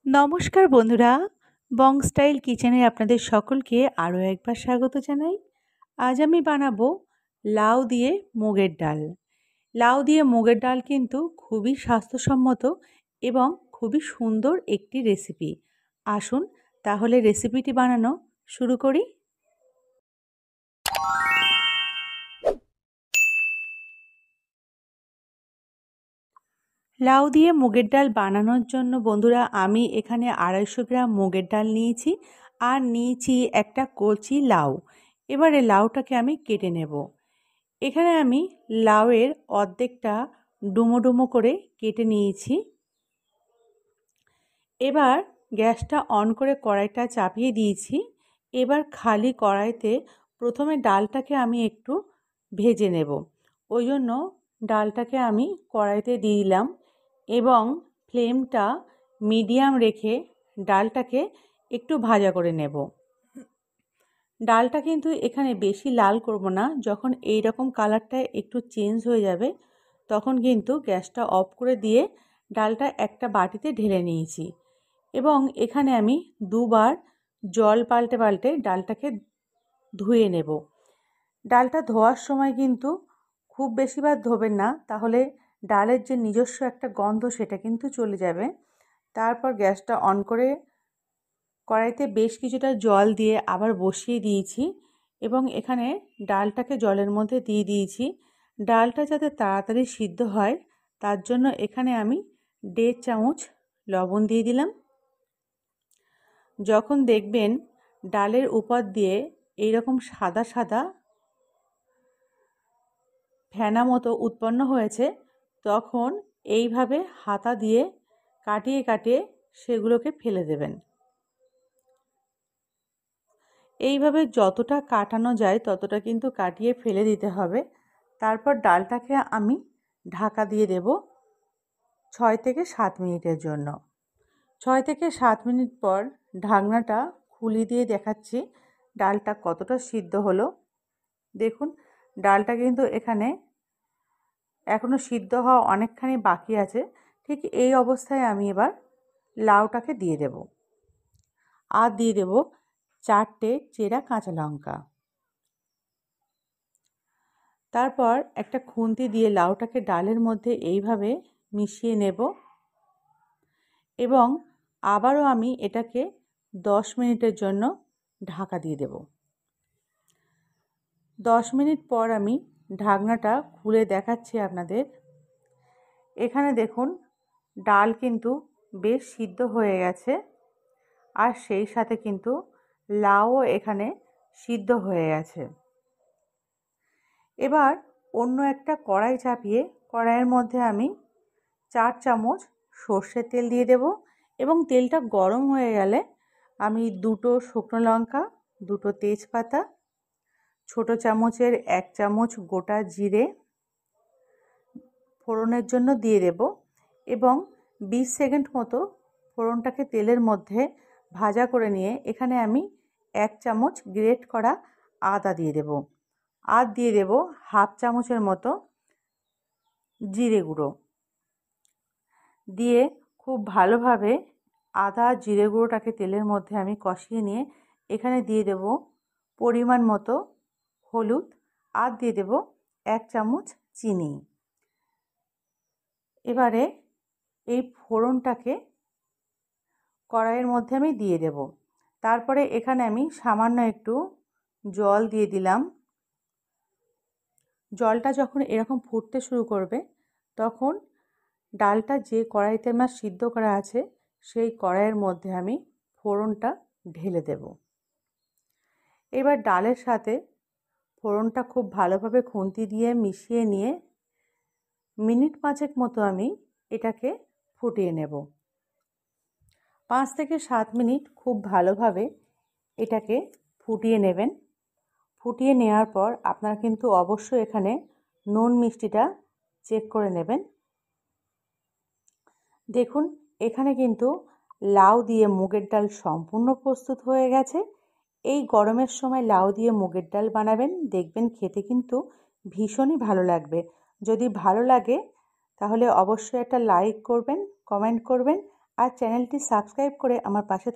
নমস্কার বন্ধুরা, বং স্টাইল কিচেনে আপনাদের সকলকে আরও একবার স্বাগত জানাই। আজ আমি বানাবো লাউ দিয়ে মুগের ডাল। লাউ দিয়ে মুগের ডাল কিন্তু খুবই স্বাস্থ্যসম্মত এবং খুবই সুন্দর একটি রেসিপি। আসুন তাহলে রেসিপিটি বানানো শুরু করি। লাউ দিয়ে মুগের ডাল বানানোর জন্য বন্ধুরা আমি এখানে 250 গ্রাম মুগের ডাল নিয়েছি আর নিয়েছি একটা কচি লাউ। এবারে লাউটাকে আমি কেটে নেব। এখানে আমি লাউয়ের অর্ধেকটা ডুমো ডুমো করে কেটে নিয়েছি। এবার গ্যাসটা অন করে কড়াইটা চাপিয়ে দিয়েছি। এবার খালি কড়াইতে প্রথমে ডালটাকে আমি একটু ভেজে নেব। ওই জন্য ডালটাকে আমি কড়াইতে দিয়ে দিলাম এবং ফ্লেমটা মিডিয়াম রেখে ডালটাকে একটু ভাজা করে নেব। ডালটা কিন্তু এখানে বেশি লাল করব না। যখন এই রকম কালারটা একটু চেঞ্জ হয়ে যাবে তখন কিন্তু গ্যাসটা অফ করে দিয়ে ডালটা একটা বাটিতে ঢেলে নিয়েছি এবং এখানে আমি দুবার জল পাল্টে পাল্টে ডালটাকে ধুয়ে নেব। ডালটা ধোয়ার সময় কিন্তু খুব বেশিবার ধোবেন না, তাহলে ডালের যে নিজস্ব একটা গন্ধ সেটা কিন্তু চলে যাবে। তারপর গ্যাসটা অন করে কড়াইতে বেশ কিছুটা জল দিয়ে আবার বসিয়ে দিয়েছি এবং এখানে ডালটাকে জলের মধ্যে দিয়ে দিয়েছি। ডালটা যাতে তাড়াতাড়ি সিদ্ধ হয় তার জন্য এখানে আমি 1.5 চামচ লবণ দিয়ে দিলাম। যখন দেখবেন ডালের উপর দিয়ে এইরকম সাদা সাদা ফেনা মতো উৎপন্ন হয়েছে তখন এইভাবে হাতা দিয়ে কাটিয়ে কাটিয়ে সেগুলোকে ফেলে দেবেন। এইভাবে যতটা কাটানো যায় ততটা কিন্তু কাটিয়ে ফেলে দিতে হবে। তারপর ডালটাকে আমি ঢাকা দিয়ে দেব 6 থেকে 7 মিনিটের জন্য। 6 থেকে 7 মিনিট পর ঢাকনাটা খুলে দিয়ে দেখাচ্ছি ডালটা কতটা সিদ্ধ হলো। দেখুন ডালটা কিন্তু এখানে এখনও সিদ্ধ হওয়া অনেকখানি বাকি আছে। ঠিক এই অবস্থায় আমি এবার লাউটাকে দিয়ে দেব আর দিয়ে দেব 4টে চেরা কাঁচা লঙ্কা। তারপর একটা খুন্তি দিয়ে লাউটাকে ডালের মধ্যে এইভাবে মিশিয়ে নেব এবং আবারও আমি এটাকে 10 মিনিটের জন্য ঢাকা দিয়ে দেব। 10 মিনিট পর আমি ঢাকনাটা খুলে দেখাচ্ছি আপনাদের। এখানে দেখুন ডাল কিন্তু বেশ সিদ্ধ হয়ে গেছে আর সেই সাথে কিন্তু লাউও এখানে সিদ্ধ হয়ে গেছে। এবার অন্য একটা কড়াই চাপিয়ে কড়াইয়ের মধ্যে আমি 4 চামচ সর্ষের তেল দিয়ে দেব এবং তেলটা গরম হয়ে গেলে আমি 2টো শুকনো লঙ্কা, 2টো তেজপাতা, ছোট চামচের 1 চামচ গোটা জিরে ফোড়নের জন্য দিয়ে দেব এবং 20 সেকেন্ড মতো ফোড়নটাকে তেলের মধ্যে ভাজা করে নিয়ে এখানে আমি 1 চামচ গ্রেট করা আদা দিয়ে দেব আর দিয়ে দেব হাফ চামচের মতো জিরে গুঁড়ো দিয়ে খুব ভালোভাবে আদা জিরে গুঁড়োটাকে তেলের মধ্যে আমি কষিয়ে নিয়ে এখানে দিয়ে দেব পরিমাণ মতো হলুদ আর দিয়ে দেব 1 চামচ চিনি। এবারে এই ফোড়নটাকে কড়াইয়ের মধ্যে আমি দিয়ে দেব। তারপরে এখানে আমি সামান্য একটু জল দিয়ে দিলাম। জলটা যখন এরকম ফুটতে শুরু করবে তখন ডালটা যে কড়াইতে আমার সিদ্ধ করা আছে সেই কড়াইয়ের মধ্যে আমি ফোড়নটা ঢেলে দেব। এবার ডালের সাথে ফোড়নটা খুব ভালোভাবে খুন্তি দিয়ে মিশিয়ে নিয়ে মিনিট 5 মতো আমি এটাকে ফুটিয়ে নেব। 5 থেকে 7 মিনিট খুব ভালোভাবে এটাকে ফুটিয়ে নেবেন। ফুটিয়ে নেওয়ার পর আপনারা কিন্তু অবশ্যই এখানে নুন মিষ্টিটা চেক করে নেবেন। দেখুন এখানে কিন্তু লাউ দিয়ে মুগের ডাল সম্পূর্ণ প্রস্তুত হয়ে গেছে। এই গরমের সময় লাউ দিয়ে মুগের ডাল বানাবেন, দেখবেন খেতে কিন্তু ভীষণই ভালো লাগবে। যদি ভালো লাগে তাহলে অবশ্যই একটা লাইক করবেন, কমেন্ট করবেন আর চ্যানেলটি সাবস্ক্রাইব করে আমার পাশে